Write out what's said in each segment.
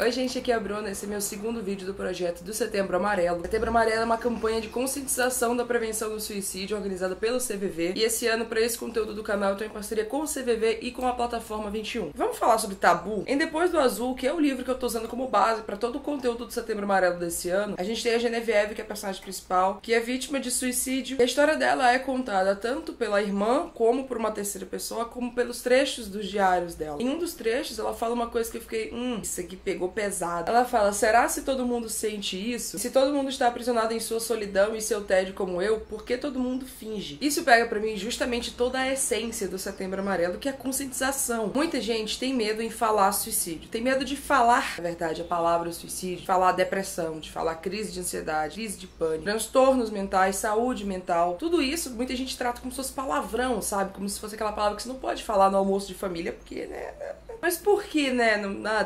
Oi gente, aqui é a Bruna, esse é meu segundo vídeo do projeto do Setembro Amarelo. Setembro Amarelo é uma campanha de conscientização da prevenção do suicídio organizada pelo CVV. E esse ano, para esse conteúdo do canal, eu tô em parceria com o CVV e com a Plataforma 21. Vamos falar sobre tabu? Em Depois do Azul, que é o livro que eu tô usando como base para todo o conteúdo do Setembro Amarelo desse ano, a gente tem a Genevieve, que é a personagem principal, que é vítima de suicídio. E a história dela é contada tanto pela irmã, como por uma terceira pessoa, como pelos trechos dos diários dela. Em um dos trechos, ela fala uma coisa que eu fiquei, isso aqui pegou pesado. Ela fala, será se todo mundo sente isso? E se todo mundo está aprisionado em sua solidão e seu tédio como eu, por que todo mundo finge? Isso pega pra mim justamente toda a essência do Setembro Amarelo, que é a conscientização. Muita gente tem medo em falar suicídio. Tem medo de falar, na verdade, a palavra suicídio, de falar depressão, de falar crise de ansiedade, crise de pânico, transtornos mentais, saúde mental. Tudo isso, muita gente trata como se fosse palavrão, sabe? Como se fosse aquela palavra que você não pode falar no almoço de família, porque, né? Mas por que, né?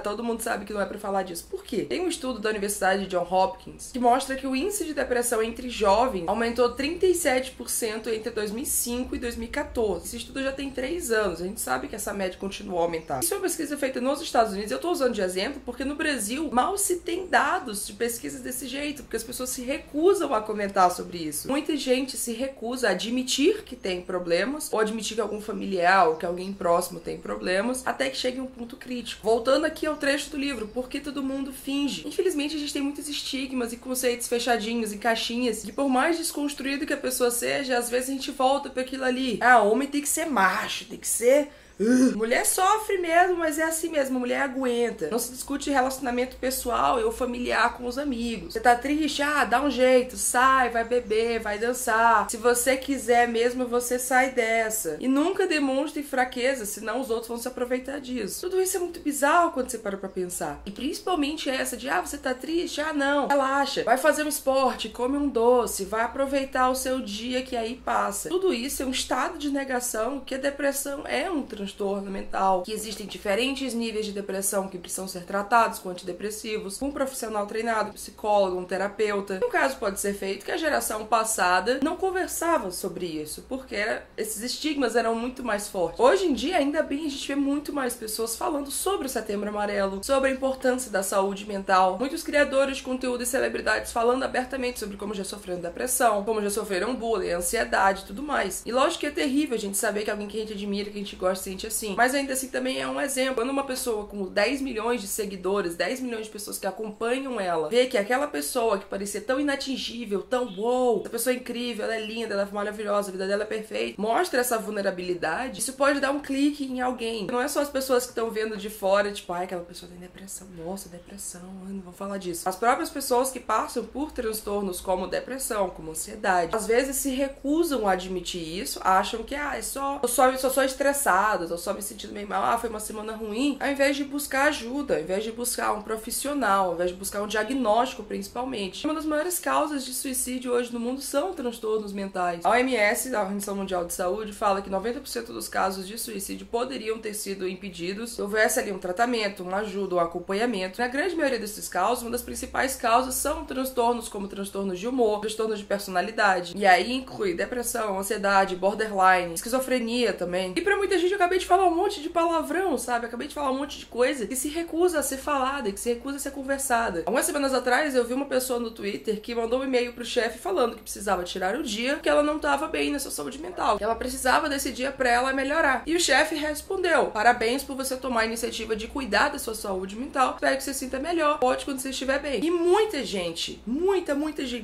Todo mundo sabe que não é pra falar disso. Por quê? Tem um estudo da Universidade de Johns Hopkins que mostra que o índice de depressão entre jovens aumentou 37% entre 2005 e 2014. Esse estudo já tem 3 anos. A gente sabe que essa média continua a aumentar. Isso é uma pesquisa feita nos Estados Unidos. Eu tô usando de exemplo porque no Brasil mal se tem dados de pesquisas desse jeito, porque as pessoas se recusam a comentar sobre isso. Muita gente se recusa a admitir que tem problemas ou admitir que algum familiar ou que alguém próximo tem problemas, até que chegue um ponto crítico. Voltando aqui ao trecho do livro, por que todo mundo finge? Infelizmente a gente tem muitos estigmas e conceitos fechadinhos em caixinhas, que por mais desconstruído que a pessoa seja, às vezes a gente volta para aquilo ali. Ah, homem tem que ser macho, tem que ser... Mulher sofre mesmo, mas é assim mesmo, a mulher aguenta. Não se discute relacionamento pessoal ou familiar com os amigos. Você tá triste? Ah, dá um jeito, sai, vai beber, vai dançar. Se você quiser mesmo, você sai dessa. E nunca demonstre fraqueza, senão os outros vão se aproveitar disso. Tudo isso é muito bizarro quando você para pra pensar. E principalmente essa de, você tá triste? Ah, não, relaxa. Vai fazer um esporte, come um doce, vai aproveitar o seu dia que aí passa. Tudo isso é um estado de negação que a depressão é um transtorno mental, que existem diferentes níveis de depressão que precisam ser tratados com antidepressivos, com um profissional treinado, um psicólogo, um terapeuta. Um caso pode ser feito que a geração passada não conversava sobre isso, porque esses estigmas eram muito mais fortes. Hoje em dia, ainda bem, a gente vê muito mais pessoas falando sobre o Setembro Amarelo, sobre a importância da saúde mental. Muitos criadores de conteúdo e celebridades falando abertamente sobre como já sofreram depressão, como já sofreram bullying, ansiedade e tudo mais. E lógico que é terrível a gente saber que alguém que a gente admira, que a gente gosta, sente assim. Mas ainda assim também é um exemplo. Quando uma pessoa com 10 milhões de seguidores, 10 milhões de pessoas que acompanham ela, vê que aquela pessoa que parecia tão inatingível, tão essa pessoa é incrível, ela é linda, ela é maravilhosa, a vida dela é perfeita, mostra essa vulnerabilidade, isso pode dar um clique em alguém. Não é só as pessoas que estão vendo de fora, tipo, aquela pessoa tem depressão, nossa, depressão, não vou falar disso. As próprias pessoas que passam por transtornos como depressão, como ansiedade, às vezes se recusam a admitir isso, acham que, eu só sou estressado, eu só me sentindo meio mal, foi uma semana ruim, ao invés de buscar ajuda, ao invés de buscar um profissional, ao invés de buscar um diagnóstico principalmente. Uma das maiores causas de suicídio hoje no mundo são transtornos mentais. A OMS, a Organização Mundial de Saúde, fala que 90% dos casos de suicídio poderiam ter sido impedidos se houvesse ali um tratamento, uma ajuda, um acompanhamento. Na grande maioria desses casos, uma das principais causas são transtornos como transtornos de humor, transtornos de personalidade, e aí inclui depressão, ansiedade, borderline, esquizofrenia também. E pra muita gente eu acabei de falar um monte de palavrão, sabe? Acabei de falar um monte de coisa que se recusa a ser falada, que se recusa a ser conversada. Algumas semanas atrás eu vi uma pessoa no Twitter que mandou um e-mail pro chefe falando que precisava tirar o dia, que ela não tava bem na sua saúde mental, que ela precisava desse dia pra ela melhorar. E o chefe respondeu: parabéns por você tomar a iniciativa de cuidar da sua saúde mental, espero que você se sinta melhor, volte quando você estiver bem. E muita gente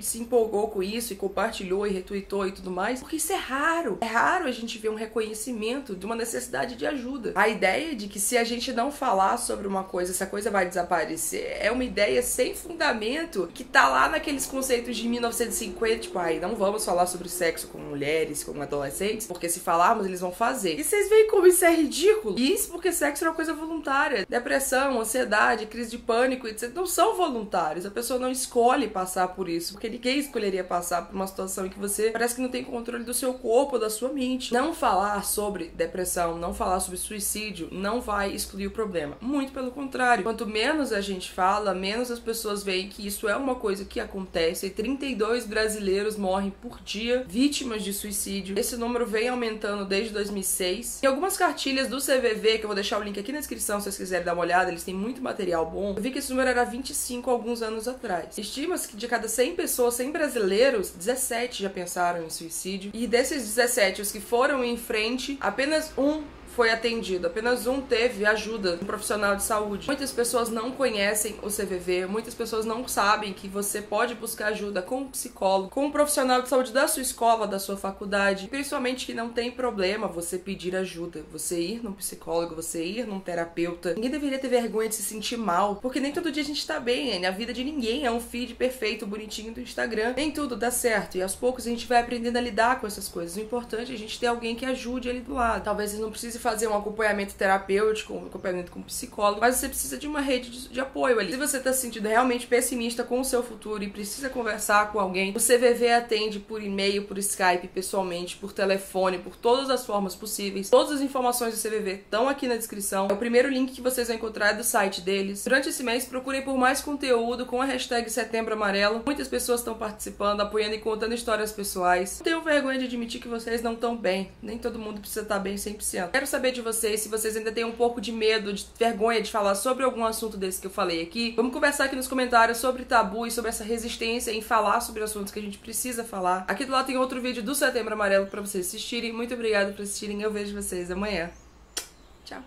se empolgou com isso e compartilhou e retweetou e tudo mais, porque isso é raro. É raro a gente ver um reconhecimento de uma necessidade de ajuda. A ideia de que se a gente não falar sobre uma coisa, essa coisa vai desaparecer, é uma ideia sem fundamento, que tá lá naqueles conceitos de 1950, tipo, não vamos falar sobre sexo com mulheres, com adolescentes, porque se falarmos, eles vão fazer. E vocês veem como isso é ridículo? E isso porque sexo é uma coisa voluntária. Depressão, ansiedade, crise de pânico, etc. não são voluntários. A pessoa não escolhe passar por isso, porque ninguém escolheria passar por uma situação em que você parece que não tem controle do seu corpo ou da sua mente. Não falar sobre depressão, não não falar sobre suicídio não vai excluir o problema. Muito pelo contrário. Quanto menos a gente fala, menos as pessoas veem que isso é uma coisa que acontece. E 32 brasileiros morrem por dia vítimas de suicídio. Esse número vem aumentando desde 2006. E algumas cartilhas do CVV, que eu vou deixar o link aqui na descrição se vocês quiserem dar uma olhada, eles têm muito material bom. Eu vi que esse número era 25 alguns anos atrás. Estima-se que de cada 100 pessoas, 100 brasileiros, 17 já pensaram em suicídio. E desses 17, os que foram em frente, apenas um foi atendido, apenas um teve ajuda de um profissional de saúde. Muitas pessoas não conhecem o CVV, muitas pessoas não sabem que você pode buscar ajuda com um psicólogo, com um profissional de saúde da sua escola, da sua faculdade, principalmente que não tem problema você pedir ajuda, você ir num psicólogo, você ir num terapeuta. Ninguém deveria ter vergonha de se sentir mal, porque nem todo dia a gente tá bem, a vida de ninguém é um feed perfeito, bonitinho do Instagram, nem tudo dá certo, e aos poucos a gente vai aprendendo a lidar com essas coisas. O importante é a gente ter alguém que ajude ali do lado. Talvez você não precise fazer um acompanhamento terapêutico, um acompanhamento com um psicólogo, mas você precisa de uma rede de apoio ali. Se você tá se sentindo realmente pessimista com o seu futuro e precisa conversar com alguém, o CVV atende por e-mail, por Skype, pessoalmente, por telefone, por todas as formas possíveis. Todas as informações do CVV estão aqui na descrição. O primeiro link que vocês vão encontrar é do site deles. Durante esse mês, procurem por mais conteúdo com a hashtag Setembro Amarelo. Muitas pessoas estão participando, apoiando e contando histórias pessoais. Não tenham vergonha de admitir que vocês não estão bem. Nem todo mundo precisa estar bem 100%. Quero saber de vocês se vocês ainda têm um pouco de medo, de vergonha de falar sobre algum assunto desse que eu falei aqui. Vamos conversar aqui nos comentários sobre tabu e sobre essa resistência em falar sobre assuntos que a gente precisa falar. Aqui do lado tem outro vídeo do Setembro Amarelo pra vocês assistirem. Muito obrigada por assistirem. Eu vejo vocês amanhã. Tchau!